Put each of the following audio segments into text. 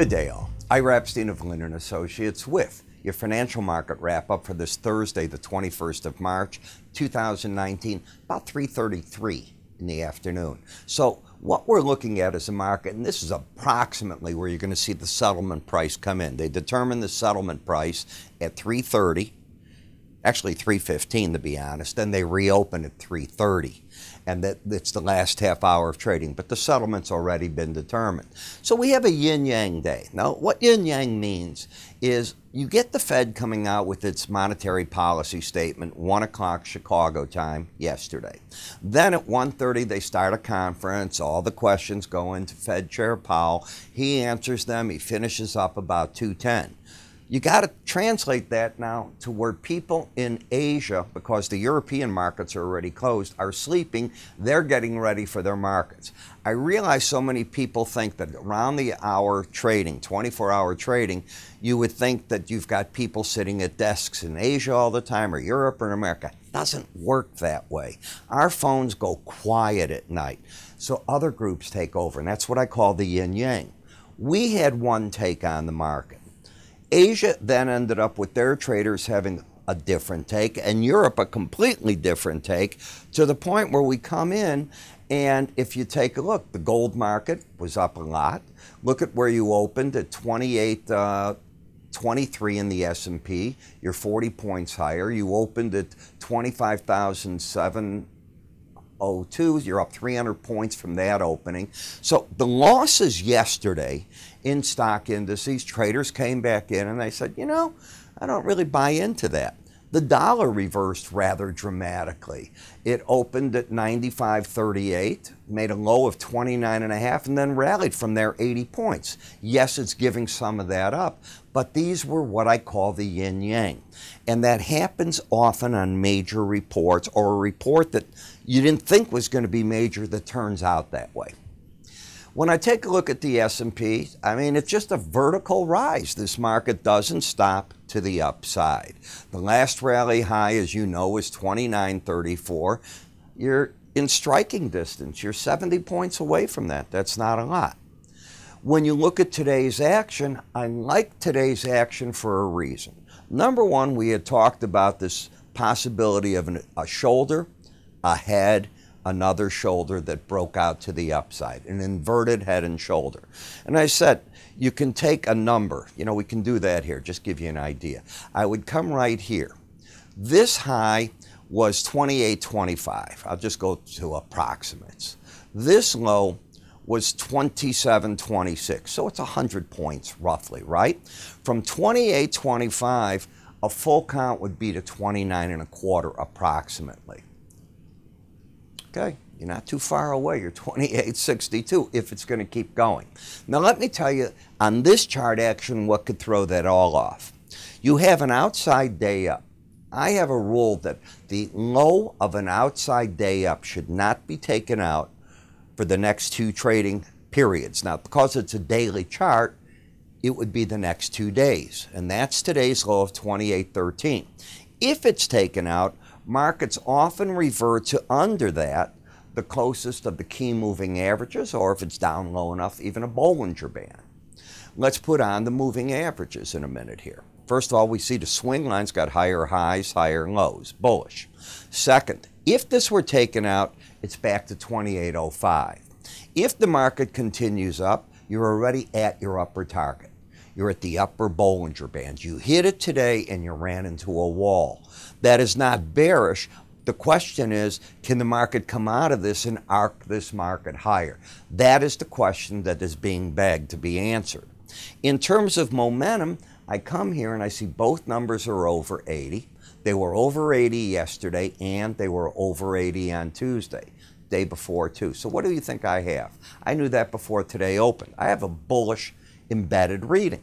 Good day, all. Ira Epstein of Linn Associates with your financial market wrap-up for this Thursday, the 21st of March, 2019, about 3:33 in the afternoon. So what we're looking at is a market, and this is approximately where you're going to see the settlement price come in. They determine the settlement price at 3:30, actually 3:15 to be honest, then they reopen at 3:30. And it's the last half hour of trading, but the settlement's already been determined. So we have a yin-yang day. Now, what yin-yang means is you get the Fed coming out with its monetary policy statement, 1 o'clock Chicago time yesterday. Then at 1:30, they start a conference. All the questions go into Fed Chair Powell. He answers them. He finishes up about 2:10. You got to translate that now to where people in Asia, because the European markets are already closed, are sleeping. They're getting ready for their markets. I realize so many people think that around the hour trading, 24-hour trading, you would think that you've got people sitting at desks in Asia all the time or Europe or America. It doesn't work that way. Our phones go quiet at night, so other groups take over, and that's what I call the yin-yang. We had one take on the market. Asia then ended up with their traders having a different take, and Europe a completely different take, to the point where we come in, and if you take a look, the gold market was up a lot. Look at where you opened at 28.23 in the S&P. You're 40 points higher. You opened at 25,702. You're up 300 points from that opening. So the losses yesterday in stock indices, traders came back in and they said, you know, I don't really buy into that. The dollar reversed rather dramatically. It opened at 95.38, made a low of 29.5, and then rallied from there 80 points. Yes, it's giving some of that up, but these were what I call the yin-yang. And that happens often on major reports, or a report that you didn't think was going to be major that turns out that way. When I take a look at the S&P, I mean, it's just a vertical rise. This market doesn't stop to the upside. The last rally high, as you know, is 29.34. You're in striking distance. You're 70 points away from that. That's not a lot. When you look at today's action, I like today's action for a reason. Number one, we had talked about this possibility of a shoulder, a head, another shoulder that broke out to the upside, an inverted head and shoulder. And I said, you can take a number. You know, we can do that here, just give you an idea. I would come right here. This high was 28.25. I'll just go to approximates. This low was 27.26, so it's 100 points roughly, right? From 28.25, a full count would be to 29.25 approximately. Okay, you're not too far away. You're 28.62 if it's going to keep going. Now let me tell you, on this chart action, what could throw that all off? You have an outside day up. I have a rule that the low of an outside day up should not be taken out for the next two trading periods. Now, because it's a daily chart, it would be the next 2 days, and that's today's low of 28.13. If it's taken out, markets often revert to under that, the closest of the key moving averages, or if it's down low enough, even a Bollinger Band. Let's put on the moving averages in a minute here. First of all, we see the swing lines got higher highs, higher lows, bullish. Second, if this were taken out, it's back to 28.05. If the market continues up, you're already at your upper target. You're at the upper Bollinger Band. You hit it today and you ran into a wall. That is not bearish. The question is, can the market come out of this and arc this market higher? That is the question that is being begged to be answered. In terms of momentum, I come here and I see both numbers are over 80. They were over 80 yesterday and they were over 80 on Tuesday, day before too. So what do you think I have? I knew that before today opened. I have a bullish embedded reading.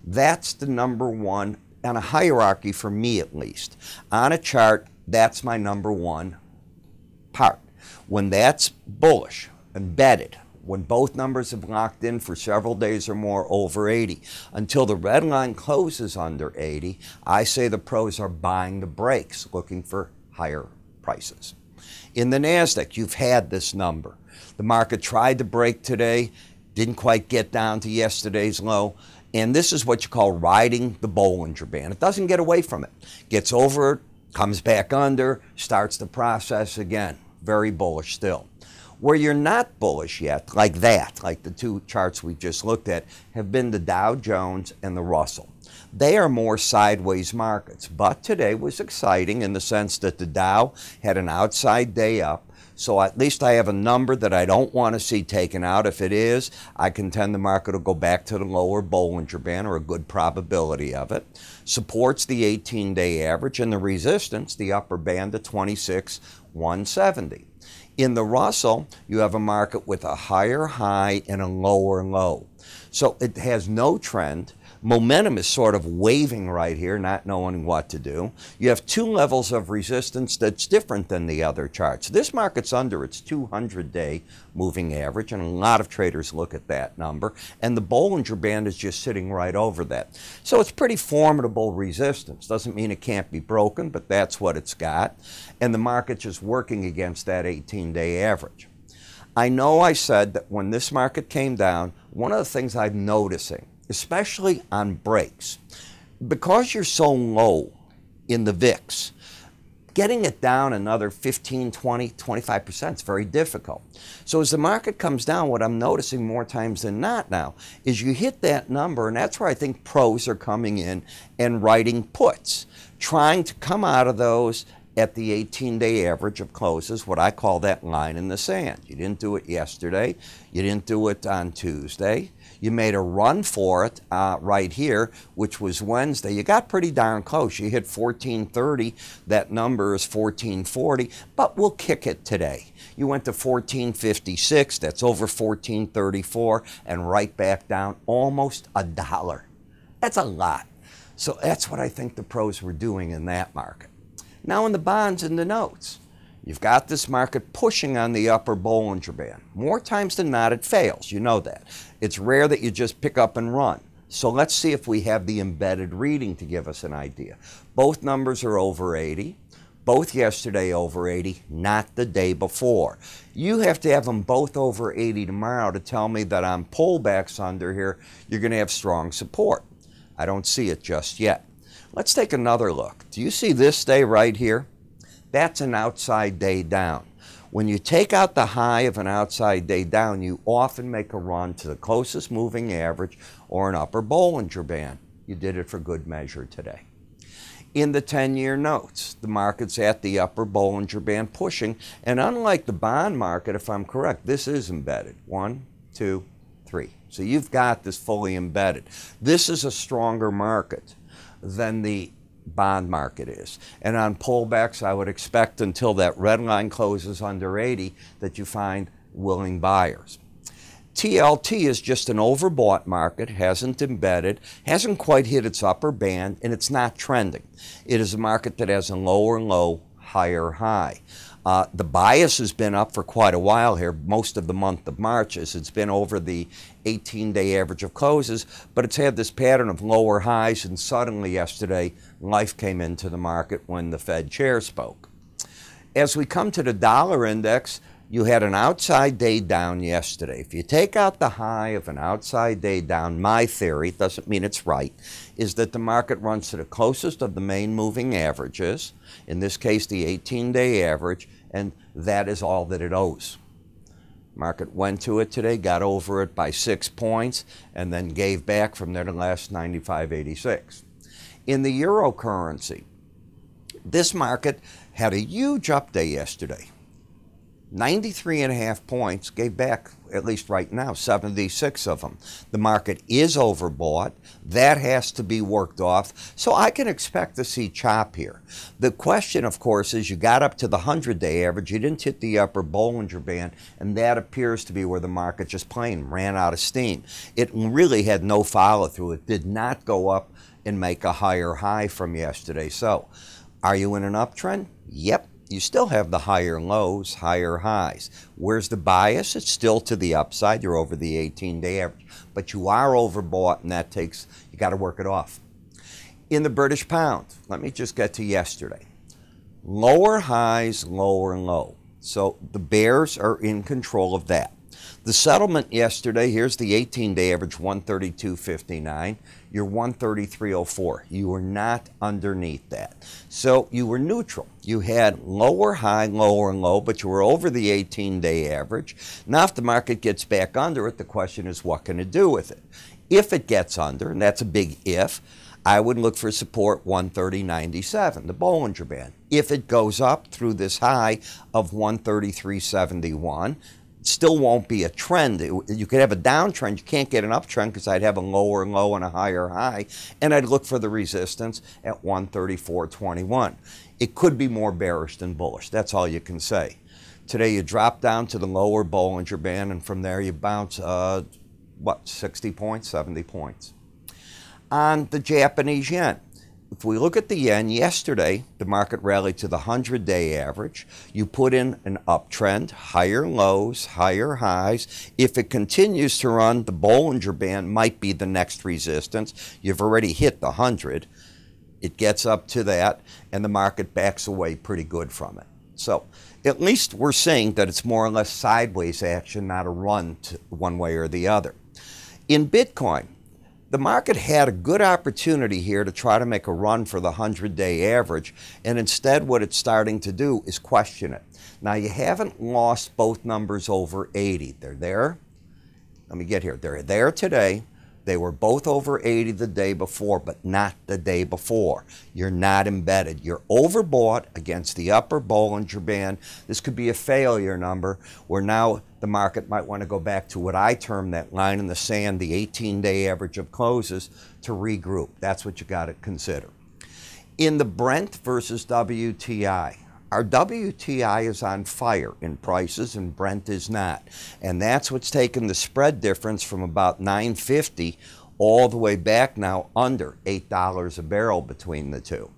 That's the number one on a hierarchy for me, at least. On a chart, that's my number one part. When that's bullish, embedded, when both numbers have locked in for several days or more over 80, until the red line closes under 80, I say the pros are buying the breaks, looking for higher prices. In the NASDAQ, you've had this number. The market tried to break today. Didn't quite get down to yesterday's low. And this is what you call riding the Bollinger Band. It doesn't get away from it. Gets over it, comes back under, starts the process again. Very bullish still. Where you're not bullish yet, like that, like the two charts we just looked at, have been the Dow Jones and the Russell. They are more sideways markets, but today was exciting in the sense that the Dow had an outside day up. So at least I have a number that I don't want to see taken out. If it is, I contend the market will go back to the lower Bollinger Band, or a good probability of it. Supports the 18-day average, and the resistance, the upper band, at 26,170. In the Russell, you have a market with a higher high and a lower low. So it has no trend. Momentum is sort of waving right here, not knowing what to do. You have two levels of resistance that's different than the other charts. This market's under its 200-day moving average, and a lot of traders look at that number, and the Bollinger Band is just sitting right over that. So it's pretty formidable resistance. Doesn't mean it can't be broken, but that's what it's got, and the market's just working against that 18-day average. I know I said that when this market came down, one of the things I'm noticing, especially on breaks, because you're so low in the VIX, getting it down another 15, 20, 25% is very difficult. So as the market comes down, what I'm noticing more times than not now is you hit that number, and that's where I think pros are coming in and writing puts, trying to come out of those at the 18-day average of closes, what I call that line in the sand. You didn't do it yesterday. You didn't do it on Tuesday. You made a run for it right here, which was Wednesday. You got pretty darn close. You hit 1430. That number is 1440, but we'll kick it today. You went to 1456. That's over 1434, and right back down almost $1. That's a lot. So that's what I think the pros were doing in that market. Now in the bonds and the notes, you've got this market pushing on the upper Bollinger Band. More times than not, it fails. You know that. It's rare that you just pick up and run. So let's see if we have the embedded reading to give us an idea. Both numbers are over 80. Both yesterday over 80, not the day before. You have to have them both over 80 tomorrow to tell me that on pullbacks under here, you're going to have strong support. I don't see it just yet. Let's take another look. Do you see this day right here? That's an outside day down. When you take out the high of an outside day down, you often make a run to the closest moving average or an upper Bollinger Band. You did it for good measure today. In the 10-year notes, the market's at the upper Bollinger Band pushing, and unlike the bond market, if I'm correct, this is embedded. 1, 2, 3. So you've got this fully embedded. This is a stronger market than the bond market is. And on pullbacks, I would expect until that red line closes under 80 that you find willing buyers. TLT is just an overbought market, hasn't embedded, hasn't quite hit its upper band, and it's not trending. It is a market that has a lower low, higher high. The bias has been up for quite a while here, most of the month of March, as it's been over the 18-day average of closes, but it's had this pattern of lower highs, and suddenly yesterday, life came into the market when the Fed chair spoke. As we come to the dollar index, you had an outside day down yesterday. If you take out the high of an outside day down, my theory, it doesn't mean it's right, is that the market runs to the closest of the main moving averages, in this case the 18-day average, and that is all that it owes. Market went to it today, got over it by 6 points, and then gave back from there to last 95.86. In the eurocurrency, this market had a huge up day yesterday. 93.5 points, gave back, at least right now, 76 of them. The market is overbought. That has to be worked off. So I can expect to see chop here. The question, of course, is you got up to the 100-day average. You didn't hit the upper Bollinger Band, and that appears to be where the market just plain ran out of steam. It really had no follow-through. It did not go up and make a higher high from yesterday. So are you in an uptrend? Yep. You still have the higher lows, higher highs. Where's the bias? It's still to the upside. You're over the 18-day average. But you are overbought, and that takes, you got to work it off. In the British pound, let me just get to yesterday. Lower highs, lower low. So the bears are in control of that. The settlement yesterday, here's the 18-day average, 132.59. You're 133.04. You were not underneath that. So you were neutral. You had lower high, lower and low, but you were over the 18-day average. Now if the market gets back under it, the question is what can it do with it? If it gets under, and that's a big if, I would look for support 130.97, the Bollinger Band. If it goes up through this high of 133.71, still won't be a trend. You could have a downtrend. You can't get an uptrend because I'd have a lower low and a higher high, and I'd look for the resistance at 134.21. It could be more bearish than bullish. That's all you can say. Today you drop down to the lower Bollinger Band, and from there you bounce, 60 points, 70 points. On the Japanese yen, if we look at the yen, yesterday the market rallied to the 100-day average. You put in an uptrend, higher lows, higher highs. If it continues to run, the Bollinger Band might be the next resistance. You've already hit the 100. It gets up to that, and the market backs away pretty good from it. So at least we're saying that it's more or less sideways action, not a run to one way or the other. In Bitcoin, the market had a good opportunity here to try to make a run for the 100-day average, and instead what it's starting to do is question it. Now, you haven't lost both numbers over 80. They're there. Let me get here. They're there today. They were both over 80 the day before, but not the day before. You're not embedded. You're overbought against the upper Bollinger Band. This could be a failure number where now the market might want to go back to what I term that line in the sand, the 18-day average of closes, to regroup. That's what you got to consider. In the Brent versus WTI, our WTI is on fire in prices and Brent is not. And that's what's taken the spread difference from about $9.50 all the way back now under $8 a barrel between the two.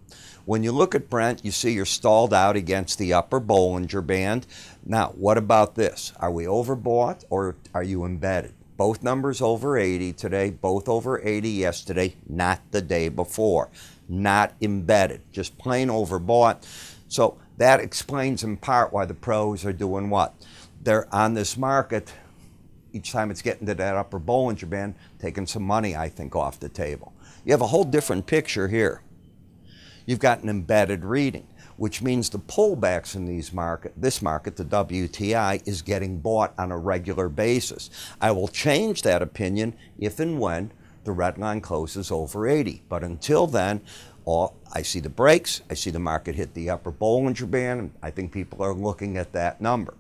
When you look at Brent, you see you're stalled out against the upper Bollinger Band. Now, what about this? Are we overbought or are you embedded? Both numbers over 80 today, both over 80 yesterday, not the day before. Not embedded, just plain overbought. So that explains in part why the pros are doing what? They're on this market, each time it's getting to that upper Bollinger Band, taking some money, I think, off the table. You have a whole different picture here. You've got an embedded reading, which means the pullbacks in this market, the WTI, is getting bought on a regular basis. I will change that opinion if and when the red line closes over 80. But until then, I see the breaks, I see the market hit the upper Bollinger Band, and I think people are looking at that number.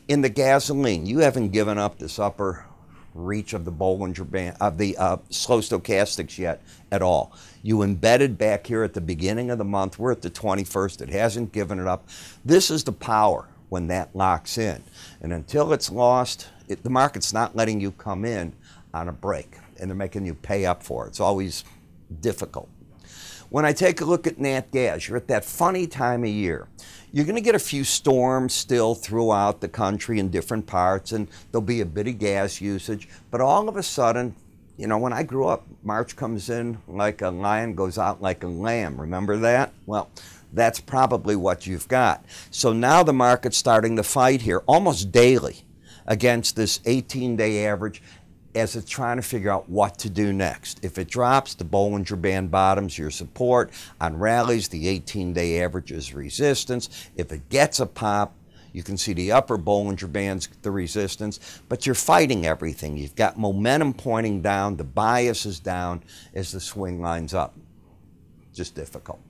In the gasoline, you haven't given up this upper reach of the Bollinger Band, of the slow stochastics yet at all. You embedded back here at the beginning of the month. We're at the 21st. It hasn't given it up. This is the power when that locks in. And until it's lost, the market's not letting you come in on a break, and they're making you pay up for it. It's always difficult. When I take a look at nat gas, you're at that funny time of year. You're going to get a few storms still throughout the country in different parts, and there'll be a bit of gas usage. But all of a sudden, you know, when I grew up, March comes in like a lion, goes out like a lamb. Remember that? Well, that's probably what you've got. So now the market's starting to fight here almost daily against this 18-day average, as it's trying to figure out what to do next. If it drops, the Bollinger Band bottoms your support. On rallies, the 18-day average is resistance. If it gets a pop, you can see the upper Bollinger Band's the resistance, but you're fighting everything. You've got momentum pointing down. The bias is down as the swing lines up. Just difficult.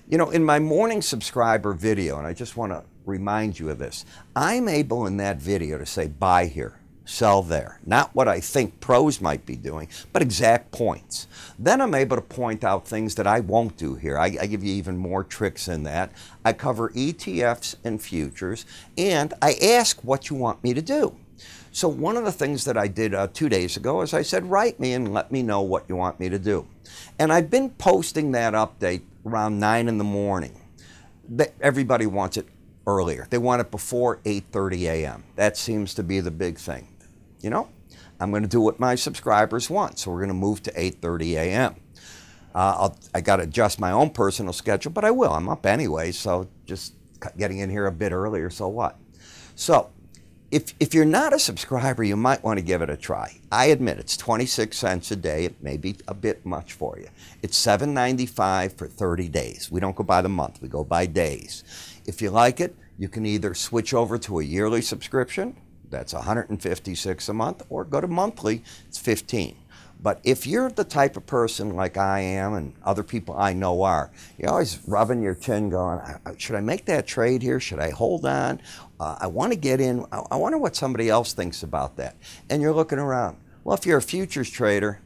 You know, in my morning subscriber video, and I just want to remind you of this, I'm able in that video to say buy here, sell there. Not what I think pros might be doing, but exact points. Then I'm able to point out things that I won't do here. I give you even more tricks in that. I cover ETFs and futures, and I ask what you want me to do. So one of the things that I did 2 days ago is I said, write me and let me know what you want me to do. And I've been posting that update around 9 in the morning. Everybody wants it earlier. They want it before 8:30 a.m. That seems to be the big thing. You know, I'm going to do what my subscribers want, so we're going to move to 8:30 a.m. I got to adjust my own personal schedule, but I will. I'm up anyway, so just getting in here a bit earlier, so what? So If you're not a subscriber, you might want to give it a try. I admit it's 26 cents a day. It may be a bit much for you. It's $7.95 for 30 days. We don't go by the month. We go by days. If you like it, you can either switch over to a yearly subscription. That's $156 a month, or go to monthly. It's $15. But if you're the type of person like I am and other people I know are, you're always rubbing your chin going, should I make that trade here? Should I hold on? I want to get in. I wonder what somebody else thinks about that. And you're looking around. Well, if you're a futures trader,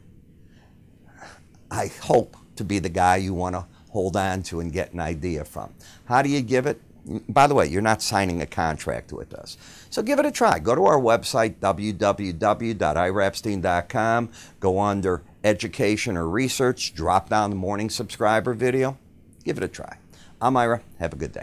I hope to be the guy you want to hold on to and get an idea from. How do you give it? By the way, you're not signing a contract with us. So give it a try. Go to our website, www.iraepstein.com. Go under Education or Research. Drop down the morning subscriber video. Give it a try. I'm Ira. Have a good day.